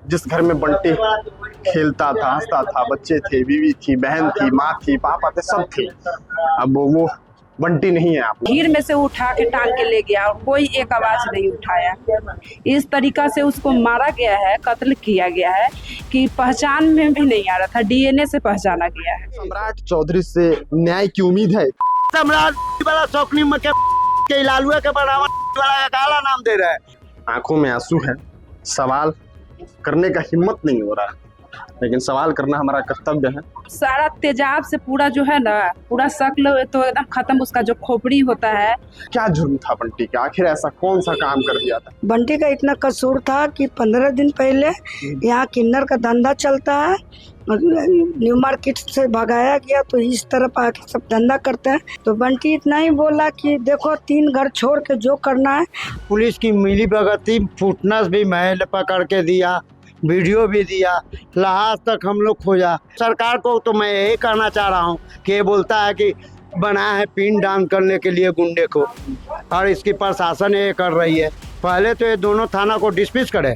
जिस घर में बंटी खेलता था, हंसता था, बच्चे थे, बीवी थी, बहन थी, माँ थी, पापा थे, सब थे, अब वो बंटी नहीं है। आप भीड़ में से उठा के टांग के ले गया और कोई एक आवाज नहीं उठाया। इस तरीका से उसको मारा गया है, कत्ल किया गया है कि पहचान में भी नहीं आ रहा था, डीएनए से पहचाना गया है। सम्राट चौधरी से न्याय की उम्मीद है। सम्राट वाला शौकनी में के लालुआ के बढ़ावा वाला काला नाम दे रहा है। आंखों में आंसू है, सवाल करने का हिम्मत नहीं हो रहा है, लेकिन सवाल करना हमारा कर्तव्य है। सारा तेजाब से पूरा जो है ना, पूरा शक्ल तो एकदम खत्म, उसका जो खोपड़ी होता है। क्या जुर्म था बंटी का? आखिर ऐसा कौन सा काम कर दिया था? बंटी का इतना कसूर था कि 15 दिन पहले यहाँ किन्नर का धंधा चलता है, न्यू मार्केट से भगाया गया तो इस तरफ आके सब धंधा करते हैं। तो बंटी इतना ही बोला कि देखो 3 घर छोड़ के जो करना है। पुलिस की मिली भगती, फुटनेस भी महल पकड़ के दिया, वीडियो भी दिया, लाश तक हम लोग खोजा। सरकार को तो मैं यही कहना चाह रहा हूँ कि ये बोलता है कि बना है पिन डाउन करने के लिए गुंडे को, और इसकी प्रशासन ये कर रही है। पहले तो ये दोनों थाना को डिसमिस करे,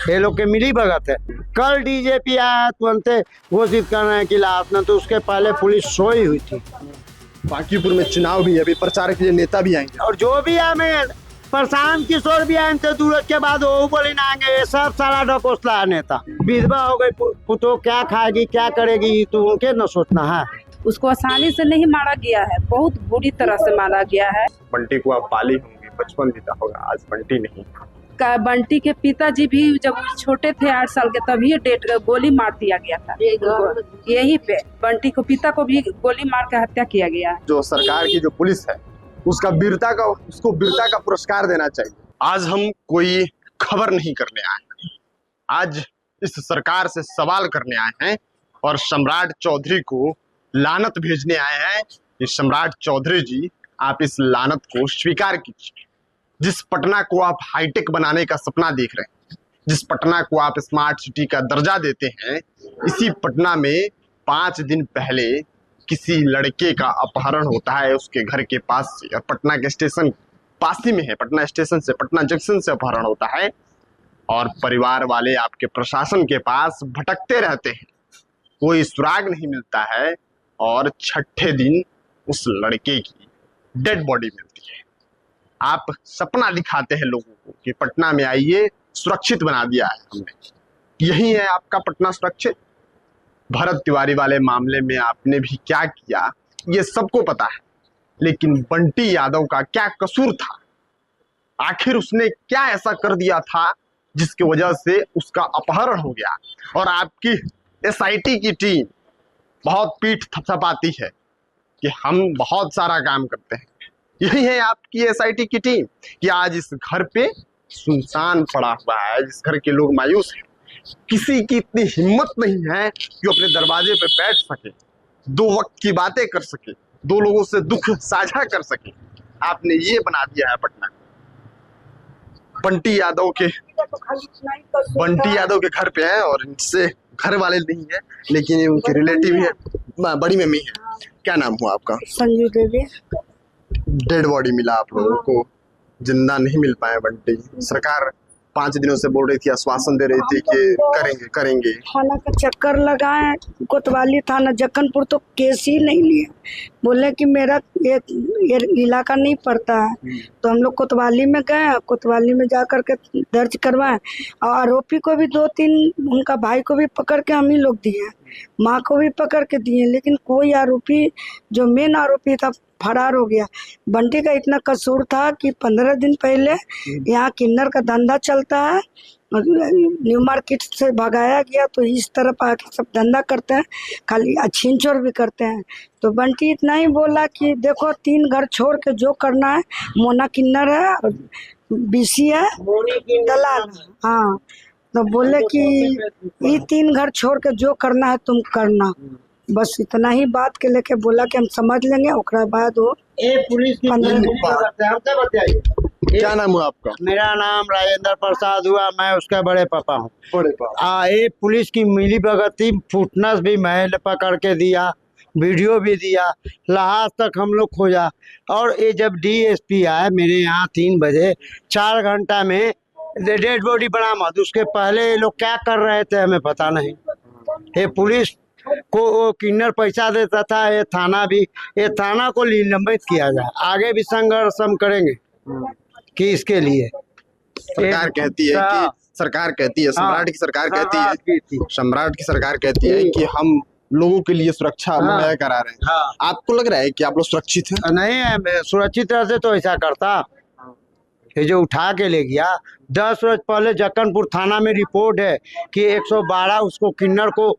ये लोग के मिली भगत है। कल डीजेपी आया तुरंत घोषित कर रहे हैं कि लाश न, तो उसके पहले पुलिस सोई हुई थी। बांकीपुर में चुनाव भी है, अभी प्रचार के लिए नेता भी आएंगे, और जो भी आए, प्रशांत किशोर भी आए थे, दूर के बाद वो बोली ना आएंगे। ये सब सारा ढकोसला है नेता। विधवा हो गई पुतो, क्या खाएगी क्या करेगी, तो उनके न सोचना है। उसको आसानी से नहीं मारा गया है, बहुत बुरी तरह से मारा गया है। बंटी को आप पाली होंगी, बचपन बीता होगा, आज बंटी नहीं। बंटी के पिताजी भी जब छोटे थे 8 साल के, तभी डेट गोली मार दिया गया था। यहीं पे बंटी को, पिता को भी गोली मार के हत्या किया गया है। जो सरकार की जो पुलिस है उसको वीरता का पुरस्कार देना चाहिए। आज हम कोई खबर नहीं करने आए हैं, आज इस सरकार से सवाल करने आए हैं और सम्राट चौधरी को लानत भेजने आए हैं कि सम्राट चौधरी जी, आप इस लानत को स्वीकार कीजिए। जिस पटना को आप हाईटेक बनाने का सपना देख रहे हैं, जिस पटना को आप स्मार्ट सिटी का दर्जा देते हैं, इसी पटना में 5 दिन पहले किसी लड़के का अपहरण होता है उसके घर के पास से, और पटना के स्टेशन पास ही में है, पटना स्टेशन से, पटना जंक्शन से अपहरण होता है, और परिवार वाले आपके प्रशासन के पास भटकते रहते हैं, कोई सुराग नहीं मिलता है, और छठे दिन उस लड़के की डेड बॉडी मिलती है। आप सपना दिखाते हैं लोगों को कि पटना में आइए, सुरक्षित बना दिया है हमने। यही है आपका पटना सुरक्षित? भरत तिवारी वाले मामले में आपने भी क्या किया ये सबको पता है, लेकिन बंटी यादव का क्या कसूर था? आखिर उसने क्या ऐसा कर दिया था जिसकी वजह से उसका अपहरण हो गया? और आपकी एसआईटी की टीम बहुत पीठ थपथपाती है कि हम बहुत सारा काम करते हैं। यही है आपकी एसआईटी की टीम कि आज इस घर पे सुनसान पड़ा हुआ है, जिस घर के लोग मायूस हैं। किसी की इतनी हिम्मत नहीं है कि अपने दरवाजे पे बैठ सके, 2 वक्त की बातें कर सके, 2 लोगों से दुख साझा कर सके। आपने ये बना दिया है पटना। बंटी यादव के घर पे है, और इनसे घर वाले नहीं है, लेकिन ये उनके रिलेटिव है, बड़ी मम्मी है। क्या नाम हुआ आपका? संजू देवी। डेड बॉडी मिला आप लोगों को, जिंदा नहीं मिल पाए बंटी। सरकार 5 दिनों से बोल रही थी, आश्वासन दे रही थी कि करेंगे। थाना का चक्कर लगाए, कोतवाली थाना जक्कनपुर, तो केस ही नहीं लिए। बोले कि मेरा ये इलाका नहीं पड़ता है। तो हम लोग कोतवाली में गए, कोतवाली में जा कर के दर्ज करवाए, और आरोपी को भी 2-3, उनका भाई को भी पकड़ के हम ही लोग दिए, माँ को भी पकड़ के दिए, लेकिन कोई आरोपी, जो मेन आरोपी था, फरार हो गया। बंटी का इतना कसूर था कि 15 दिन पहले यहाँ किन्नर का धंधा चलता है, न्यू मार्केट से भगाया गया तो इस तरफ आके सब धंधा करते हैं, खाली छीन चोर भी करते हैं। तो बंटी इतना ही बोला कि देखो 3 घर छोड़ के जो करना है, मोना किन्नर है, बीसी है, दलाल। हाँ, तो बोले कि ये 3 घर छोड़ के जो करना है तुम करना। बस इतना ही बात के लेके बोला कि हम समझ लेंगे, ओकरा बाद वो पुलिस की 15 बताइए। क्या नाम हुआ आपका? मेरा नाम राजेंद्र प्रसाद हुआ, मैं उसका बड़े पापा हूँ। बड़े पापा। ये पुलिस की मिली भगती, फुटनेस भी महल पकड़ के दिया, वीडियो भी दिया, लाश तक हम लोग खोजा। और ये जब डीएसपी आया मेरे यहाँ 3 बजे, 4 घंटा में डेड बॉडी बरामद, उसके पहले ये लोग क्या कर रहे थे हमें पता नहीं। ये पुलिस को वो किन्नर पैसा देता था, ये थाना को निलंबित किया जाए। आगे भी संघर्ष हम करेंगे कि इसके लिए सरकार कहती है कि सरकार कहती है, सम्राट की सरकार कहती है, सम्राट की सरकार कहती है कि हम लोगों के लिए सुरक्षा मुहैया करा रहे हैं। आपको लग रहा है कि आप लोग सुरक्षित हैं? नहीं है, सुरक्षित तरह से तो ऐसा करता। ये जो उठा के ले गया, 10 रोज पहले जक्कनपुर थाना में रिपोर्ट है कि 112 उसको किन्नर को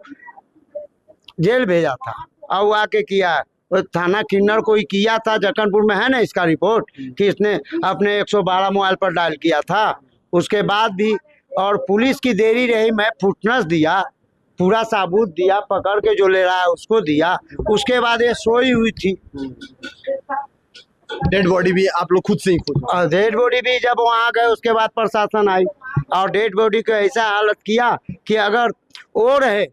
जेल भेजा था और वो आके किया। वो थाना किन्नर को ही किया था, जक्कनपुर में है ना इसका रिपोर्ट कि इसने अपने 112 मोबाइल पर डायल किया था। उसके बाद भी और पुलिस की देरी रही, मैं फुटनेस दिया, पूरा सबूत दिया, पकड़ के जो ले रहा है उसको दिया। उसके बाद ये सोई हुई थी। डेड बॉडी भी आप लोग खुद से ही और डेड बॉडी भी जब वहाँ गए उसके बाद प्रशासन आई और डेड बॉडी को ऐसा हालत किया कि अगर वो रहे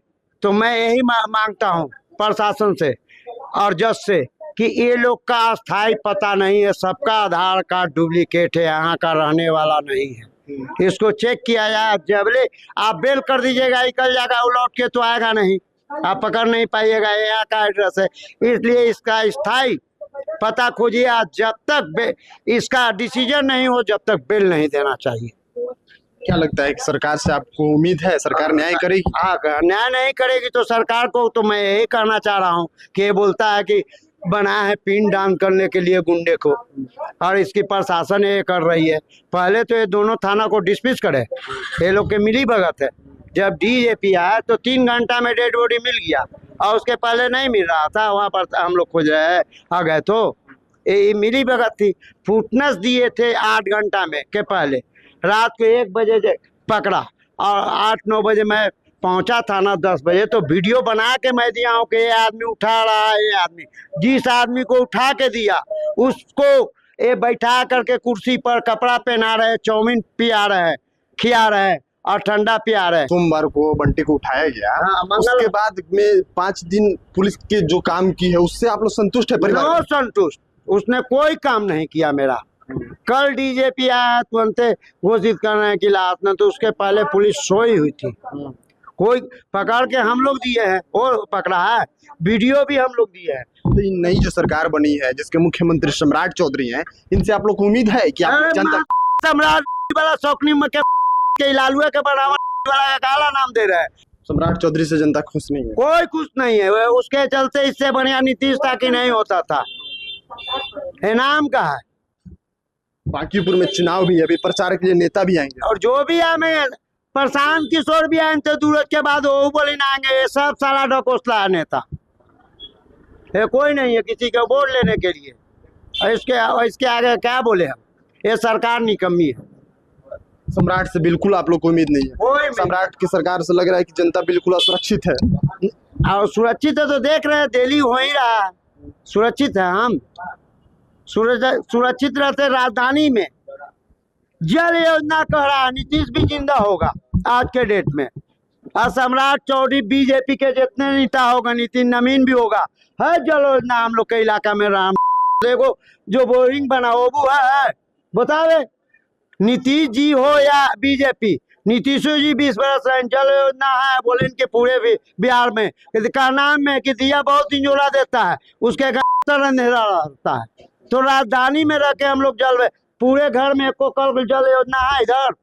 तो मैं यही मांगता हूँ प्रशासन से और जज से कि ये लोग का अस्थाई पता नहीं है, सबका आधार कार्ड डुप्लीकेट है, यहाँ का रहने वाला नहीं है। इसको चेक किया जाए। जबले आप बेल कर दीजिएगा, निकल जाएगा, वो लौट के तो आएगा नहीं, आप पकड़ नहीं पाइएगा, यहाँ का एड्रेस है। इसलिए इसका स्थायी पता खोजिए। आज जब तक इसका डिसीजन नहीं हो, जब तक बेल नहीं देना चाहिए। क्या लगता है कि सरकार से आपको उम्मीद है सरकार न्याय करेगी? हाँ, न्याय नहीं करेगी तो सरकार को तो मैं यही कहना चाह रहा हूँ कि ये बोलता है कि बना है पिन दान करने के लिए गुंडे को, और इसकी प्रशासन ये कर रही है। पहले तो ये दोनों थाना को डिसमिस करे, ये लोग के मिली भगत है। जब डीजेपी आया तो 3 घंटा में डेड बॉडी मिल गया और उसके पहले नहीं मिल रहा था। वहाँ पर हम लोग खोज रहे हैं, आ गए तो ये मिली भगत थी। फुटनेस दिए थे 8 घंटा में के पहले, रात को 1 बजे पकड़ा और 8-9 बजे मैं पहुंचा थाना 10 बजे। तो वीडियो बना के मैं दिया हूँ कि ये आदमी उठा रहा है, ये आदमी जिस आदमी को उठा के दिया उसको ये बैठा करके कुर्सी पर कपड़ा पहना रहे, चाउमीन पिया रहे, खिया रहे और ठंडा पिया रहे। सोमवार को बंटी को उठाया गया। उसके बाद में 5 दिन पुलिस के जो काम की है उससे आप लोग संतुष्ट है? परिवार संतुष्ट, उसने कोई काम नहीं किया मेरा। कल डीजेपी आया तुरंत घोषित कर रहे हैं कि लाश ने, तो उसके पहले पुलिस सोई हुई थी। कोई पकड़ के हम लोग दिए हैं, और पकड़ा है, वीडियो भी हम लोग दिए हैं। तो ये नई जो सरकार बनी है जिसके मुख्यमंत्री सम्राट चौधरी हैं, इनसे आप लोग को उम्मीद है कि आप जनता सम्राट वाला शौकनी के लालुआ के बढ़ावा वाला काला नाम दे रहा है? सम्राट चौधरी से जनता खुश नहीं है? कोई खुश नहीं है। उसके चलते इससे बढ़िया नीतीश था कि नहीं होता था। नाम का है। बांकीपुर में चुनाव भी है, अभी प्रचार के लिए नेता भी आएंगे और जो भी आए, प्रशांत किशोर भी आए थे दूरज के बाद, वो बोले ना आएंगे। ये सब साला ढकोसला है नेता, ये कोई नहीं है किसी का वोट लेने के लिए। और इसके आगे क्या बोले हम? ये सरकार निकम्मी है। सम्राट से बिल्कुल आप लोग को उम्मीद नहीं है? सम्राट की सरकार से लग रहा है कि जनता बिल्कुल असुरक्षित है। और सुरक्षित है तो देख रहे हैं, दिल्ली हो ही रहा है। सुरक्षित है हम, सुरक्षित रहते। राजधानी में जल योजना कह रहा है, नीतीश भी जिंदा होगा आज के डेट में। और सम्राट चौधरी बीजेपी के जितने नेता होगा, नितिन नवीन भी होगा, है जल योजना हम लोग के इलाका में। राम देखो जो बोरिंग बना वो भी है, बतावे नीतीश जी हो या बीजेपी। नीतीश जी 20 बरस रहे, जल योजना है बोले इनके पूरे बिहार में का नाम है कि दिया बहुत इंजोरा देता है, उसके अंधेरा रहता है। तो राजधानी में रह के हम लोग जल, पूरे घर में एको कल जल योजना है? इधर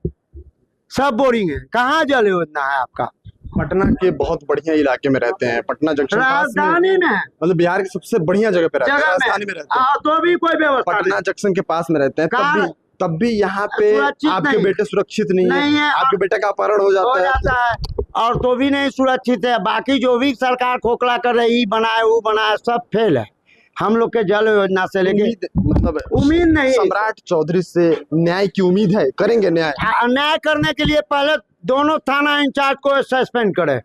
सब बोरिंग है, कहाँ जल योजना है आपका? पटना के बहुत बढ़िया इलाके में रहते हैं, पटना जंक्शन राजधानी में, मतलब बिहार की सबसे बढ़िया जगह पे रहते हैं, राजधानी में रहते हैं। तो भी कोई व्यवस्था पटना जंक्शन के पास में रहते हैं, तब भी यहाँ पे आपके बेटे सुरक्षित नहीं है। आपके बेटे का अपहरण हो जाता है और तो भी नहीं सुरक्षित है। बाकी जो भी सरकार खोखला कर रही, बनाए वो बनाए, सब फेल है। हम लोग के जल योजना से लेके मतलब उम्मीद नहीं। सम्राट चौधरी से न्याय की उम्मीद है? करेंगे न्याय? न्याय करने के लिए पहले दोनों थाना इंचार्ज को सस्पेंड करे।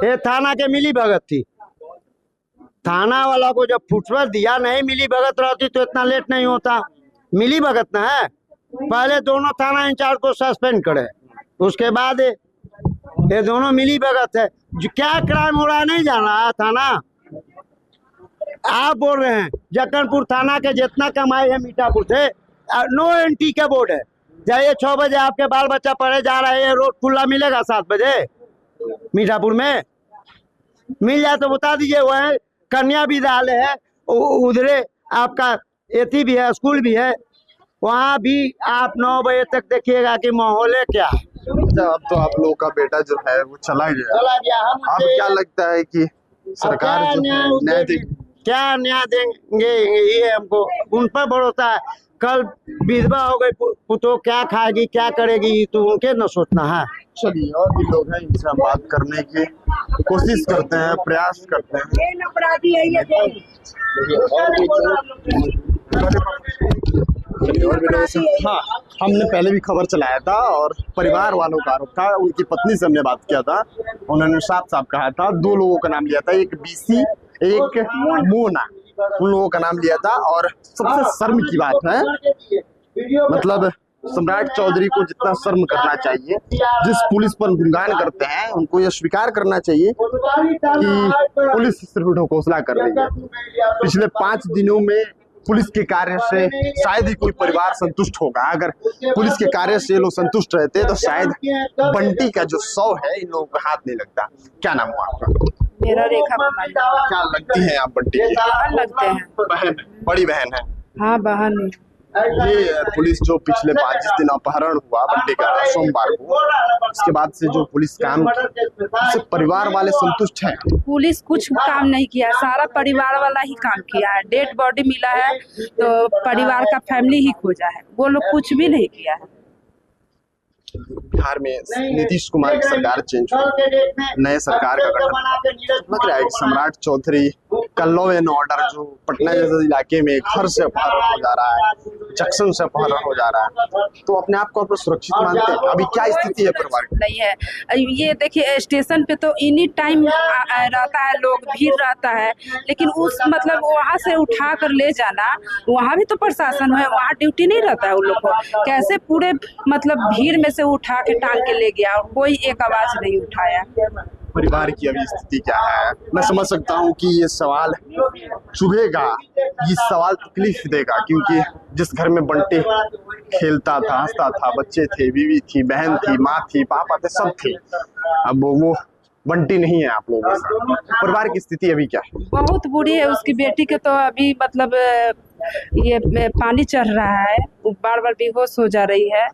ये थाना के मिली भगत थी, थाना वाला को जब फुटबॉल दिया, नहीं मिली भगत रहती तो इतना लेट नहीं होता। मिली भगत ना है, पहले दोनों थाना इंचार्ज को सस्पेंड करे, उसके बाद ये दोनों मिली भगत है। जो क्या क्राइम हो रहा है नहीं जान रहा थाना। आप बोल रहे हैं जक्कनपुर थाना के जितना कमाई है मीठापुर से, नो एंट्री का बोर्ड है, जाइए 6 बजे आपके बाल बच्चा पढ़े जा रहे हैं, रोड खुला मिलेगा 7 बजे मीठापुर में? मिल जाए तो बता दीजिए। वह कन्या विद्यालय है, उधरे आपका एथी भी है, स्कूल भी है, वहाँ भी आप 9 बजे तक देखिएगा कि माहौल है क्या है। अब तो आप लोगों का बेटा जो है वो चला गया। अब क्या लगता है कि सरकार जो है न्याय देगी? क्या न्याय देंगे ये हमको उन पर भरोसा है। कल विधवा हो गई पुतो क्या खाएगी क्या करेगी तो उनके न सोचना है। चलिए और भी लोग हैं, इनसे हम बात करने की कोशिश करते हैं, प्रयास करते हैं। हाँ, हमने पहले भी खबर चलाया था और परिवार वालों का आरोप था। उनकी पत्नी से हमने बात किया था, उन्होंने साफ साफ कहा था 2 लोगों का नाम लिया था, एक बीसी एक मोना, उन लोगों का नाम लिया था। और सबसे शर्म की बात है, मतलब सम्राट चौधरी को जितना शर्म करना चाहिए, जिस पुलिस पर गुणगान करते हैं उनको यह स्वीकार करना चाहिए कि पुलिस सिर्फ ढकोसला कर रही है। पिछले 5 दिनों में पुलिस के कार्य से शायद ही कोई परिवार संतुष्ट होगा। अगर पुलिस के कार्य से लोग संतुष्ट रहते तो शायद बंटी का जो शव है इन लोगों को हाथ नहीं लगता। क्या नाम हुआ आपका? मेरा रेखा कुमारी। क्या लगती है आप बंटी की? बहन लगते हैं। बहन, बड़ी बहन है। हाँ बहन है। ये पुलिस जो पिछले 5 दिन अपहरण हुआ बंटी का सोमवार को, उसके बाद से जो पुलिस काम से परिवार वाले संतुष्ट हैं? पुलिस कुछ काम नहीं किया, सारा परिवार वाला ही काम किया है। डेड बॉडी मिला है तो परिवार का फैमिली ही खोजा है, वो लोग कुछ भी नहीं किया है। बिहार में नीतीश कुमार की सरकार चेंज हुई, नए सरकार का गठन लग रहा है कि सम्राट चौधरी का लॉ एंड ऑर्डर जो पटना जैसे इलाके में घर से अपहरण हो जा रहा है, जंक्शन से अपहरण हो जा रहा है, तो अपने आप को सुरक्षित मानते हैं? अभी क्या स्थिति है परिवार की? नहीं है। ये देखिए स्टेशन पे तो एनी टाइम रहता है, लोग भीड़ रहता है, लेकिन उस मतलब वहाँ से उठा कर ले जाना, वहाँ भी तो प्रशासन है, वहाँ ड्यूटी नहीं रहता है उन लोग को। कैसे पूरे मतलब भीड़ में से उठा के टांग के ले गया और कोई एक आवाज नहीं उठाया। परिवार की अभी स्थिति क्या है? मैं समझ सकता हूँ कि ये सवाल चुभेगा, ये सवाल तकलीफ देगा, क्योंकि जिस घर में बंटी खेलता था, हंसता था, बच्चे थे, बीवी थी, बहन थी, माँ थी, पापा थे, सब थे, अब वो बंटी नहीं है आप लोगों के साथ। परिवार की स्थिति अभी क्या है? बहुत बुरी है। उसकी बेटी के तो अभी मतलब ये पानी चढ़ रहा है, वो बार बार बेहोश हो जा रही है।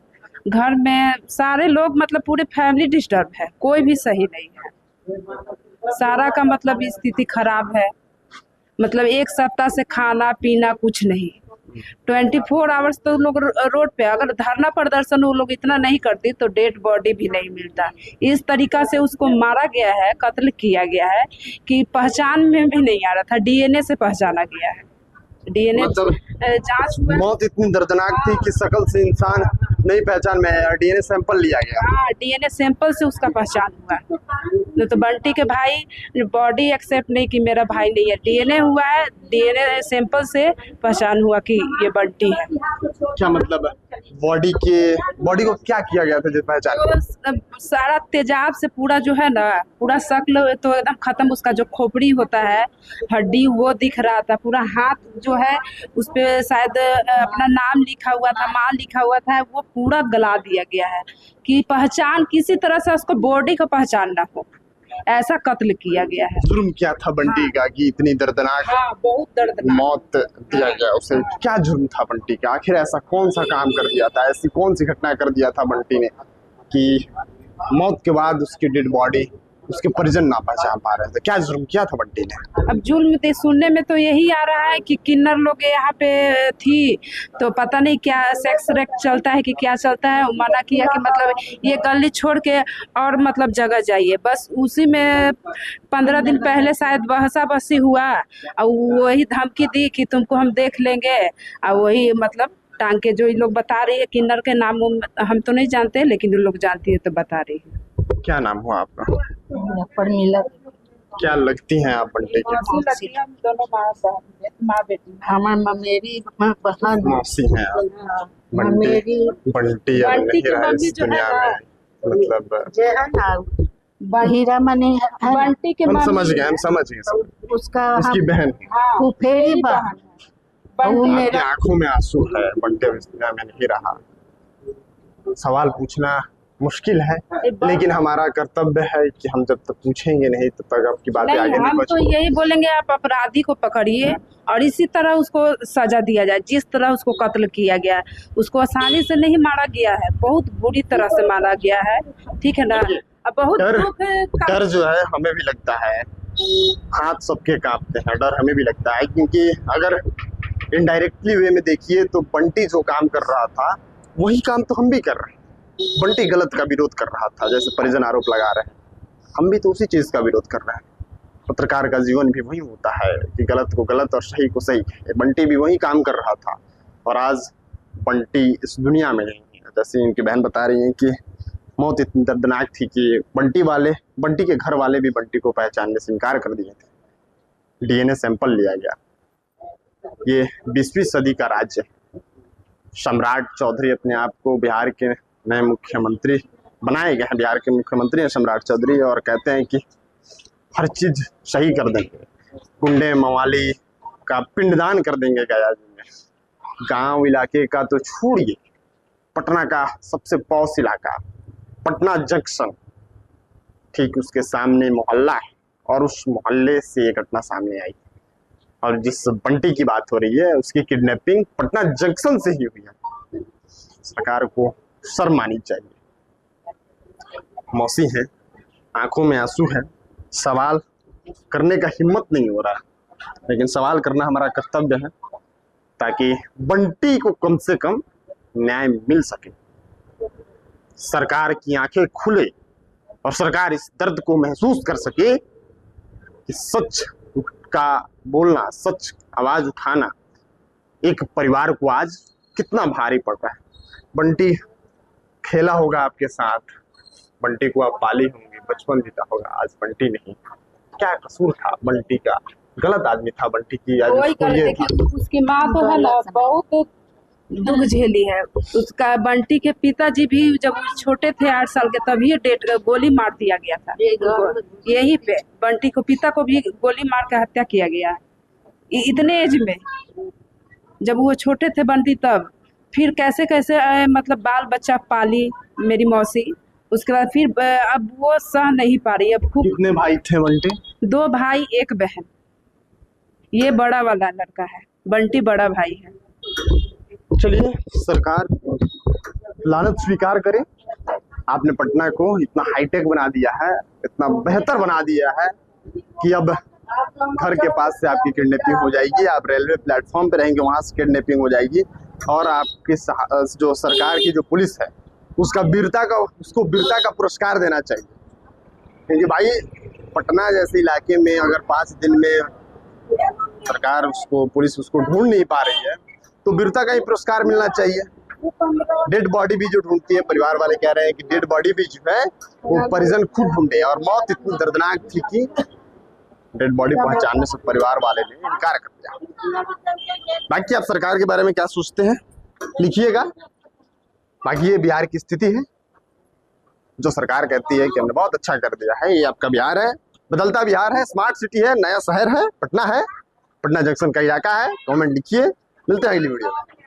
घर में सारे लोग मतलब पूरे फैमिली डिस्टर्ब है, कोई भी सही नहीं है। सारा का मतलब स्थिति खराब है, मतलब 1 सप्ताह से खाना पीना कुछ नहीं, 24 आवर्स तो लोग रोड पे। अगर धरना प्रदर्शन वो लोग इतना नहीं करती तो डेड बॉडी भी नहीं मिलता। इस तरीका से उसको मारा गया है, कत्ल किया गया है कि पहचान में भी नहीं आ रहा था। डीएनए से पहचाना गया है, डीएनए मतलब जांच हुआ। मौत इतनी दर्दनाक थी कि शकल से इंसान नहीं पहचान में आया, डीएनए सैंपल लिया गया। हाँ, डीएनए सैंपल से उसका पहचान हुआ। तो बंटी के भाई बॉडी एक्सेप्ट नहीं कि मेरा भाई नहीं है, डीएनए हुआ है, डीएनए सैंपल से पहचान हुआ कि ये बंटी है। क्या मतलब बॉडी को क्या किया गया था जो पहचान? तो सारा तेजाब से पूरा जो है ना, पूरा शक्ल तो एकदम खत्म। उसका जो खोपड़ी होता है, हड्डी, वो दिख रहा था। पूरा हाथ जो है उस पे शायद अपना नाम लिखा हुआ था, मां लिखा हुआ था, वो पूरा गला दिया गया है कि पहचान किसी तरह से उसको बॉडी का पहचान ना हो। ऐसा कत्ल किया गया है। जुर्म क्या था बंटी का कि इतनी दर्दनाक बहुत दर्दनाक मौत दिया गया उसे? क्या जुर्म था बंटी का? आखिर ऐसा कौन सा काम कर दिया था, ऐसी कौन सी घटना कर दिया था बंटी ने कि मौत के बाद उसकी डेड बॉडी उसके परिजन ना पहचान पा रहे थे? क्या जुर्म किया था बंटी ने? अब जुल्म सुनने में तो यही आ रहा है कि किन्नर लोग यहाँ पे थी, तो पता नहीं क्या सेक्स रेक्ट चलता है कि क्या चलता है। मना किया कि मतलब ये गली छोड़ के और मतलब जगह जाइए। बस उसी में 15 दिन पहले शायद बहसा बसी हुआ और वही धमकी दी कि तुमको हम देख लेंगे, और वही मतलब टांग के जो ये लोग बता रही है, किन्नर के नाम हम तो नहीं जानते, लेकिन लोग जानती है तो बता रही है। क्या नाम हुआ आपका? परमिला। क्या लगती हैं आप बंटी की? दोनों माँ बेटी। हमार मेरी बहन मौसी हैं आप? बंटी मेरी बंटी अब नहीं रहा इस दुनिया में, मतलब जो है ना बहिरा मने है, बंटी के हम समझ गए उसका उसकी बहन। फुफेरी बहन। वो आपकी मेरा आंखों में आंसू है, बंटी अब इस दुनिया में नहीं रहा। सवाल पूछना मुश्किल है, लेकिन हमारा कर्तव्य है कि हम जब तक पूछेंगे नहीं तब तक आपकी बातें आगे नहीं, नहीं हम तो बढ़ेंगी। यही बोलेंगे आप अपराधी को पकड़िए और इसी तरह उसको सजा दिया जाए। जिस तरह उसको कत्ल किया गया है, उसको आसानी से नहीं मारा गया है, बहुत बुरी तरह से मारा गया है, ठीक है ना। अब बहुत डर जो है हमें भी लगता है, हाथ सबके कांपते हैं, डर हमें भी लगता है, क्योंकि अगर इनडायरेक्टली वे में देखिए तो बंटी जो काम कर रहा था वही काम तो हम भी कर रहे हैं। बंटी गलत का विरोध कर रहा था, जैसे परिजन आरोप लगा रहे हैं, हम भी तो उसी चीज का विरोध कर रहे हैं। पत्रकार का जीवन भी वही होता है कि गलत को गलत और सही को सही। बंटी भी वही काम कर रहा था और आज बंटी इस दुनिया में नहीं है। जैसे इनकी बहन बता रही है कि मौत इतनी दर्दनाक थी कि बंटी के घर वाले भी बंटी को पहचानने से इनकार कर दिए थे। डीएनए सैंपल लिया गया। ये 20वीं सदी का राज्य है। सम्राट चौधरी अपने आप को बिहार के नए मुख्यमंत्री बनाए गए हैं। बिहार के मुख्यमंत्री हैं सम्राट चौधरी, और कहते हैं कि हर चीज सही कर देंगे, गुंडे मवाली का पिंडदान कर देंगे गया जी में। गांव इलाके का तो छोड़िए, पटना का सबसे पॉश इलाका पटना जंक्शन, ठीक उसके सामने मोहल्ला है और उस मोहल्ले से ये घटना सामने आई। और जिस बंटी की बात हो रही है उसकी किडनैपिंग पटना जंक्शन से ही हुई है। सरकार को शर्म आनी चाहिए। मौसी है, आंखों में आंसू है, सवाल करने का हिम्मत नहीं हो रहा, लेकिन सवाल करना हमारा कर्तव्य है ताकि बंटी को कम से कम न्याय मिल सके। सरकार की आंखें खुले और सरकार इस दर्द को महसूस कर सके कि सच का बोलना, सच आवाज उठाना एक परिवार को आज कितना भारी पड़ रहा है। बंटी खेला होगा आपके साथ, बंटी को आप पाली होंगी, बचपन बीता होगा, आज बंटी नहीं। क्या कसूर था बंटी का? गलत आदमी था बंटी की। आज वही उसको कर ये देखिए, उसकी माँ तो है ना बहुत दुख झेली है। उसका बंटी के पिताजी भी जब छोटे थे 8 साल के, तभी गोली मार दिया गया था यहीं पे। बंटी को पिता को भी गोली मार के हत्या किया गया है इतने एज में, जब वो छोटे थे बंटी तब। फिर कैसे कैसे मतलब बाल बच्चा पाली मेरी मौसी, उसके बाद फिर अब वो सह नहीं पा रही। अब खूब कितने भाई थे बंटी? 2 भाई 1 बहन। ये बड़ा वाला लड़का है, बंटी बड़ा भाई है। चलिए, सरकार लानत स्वीकार करे। आपने पटना को इतना हाईटेक बना दिया है, इतना बेहतर बना दिया है कि अब घर के पास से आपकी किडनैपिंग हो जाएगी, आप रेलवे प्लेटफॉर्म पे रहेंगे, वहां से किडनैपिंग हो जाएगी। और आपकी जो सरकार की जो पुलिस है उसको वीरता का पुरस्कार देना चाहिए। क्योंकि भाई पटना जैसे इलाके में अगर 5 दिन में सरकार पुलिस उसको ढूंढ नहीं पा रही है तो वीरता का ही पुरस्कार मिलना चाहिए। डेड बॉडी भी जो ढूंढती है, परिवार वाले कह रहे हैं कि डेड बॉडी भी जो है वो परिजन खुद ढूंढे, और मौत इतनी दर्दनाक थी कि डेड बॉडी पहचानने से परिवार वाले ने इनकार कर दिया। बाकी आप सरकार के बारे में क्या सोचते हैं लिखिएगा। बाकी ये बिहार की स्थिति है, जो सरकार कहती है कि हमने बहुत अच्छा कर दिया है। ये आपका बिहार है, बदलता बिहार है, स्मार्ट सिटी है, नया शहर है, पटना है, पटना जंक्शन का इलाका है। कमेंट लिखिए, मिलते हैं अगली वीडियो में।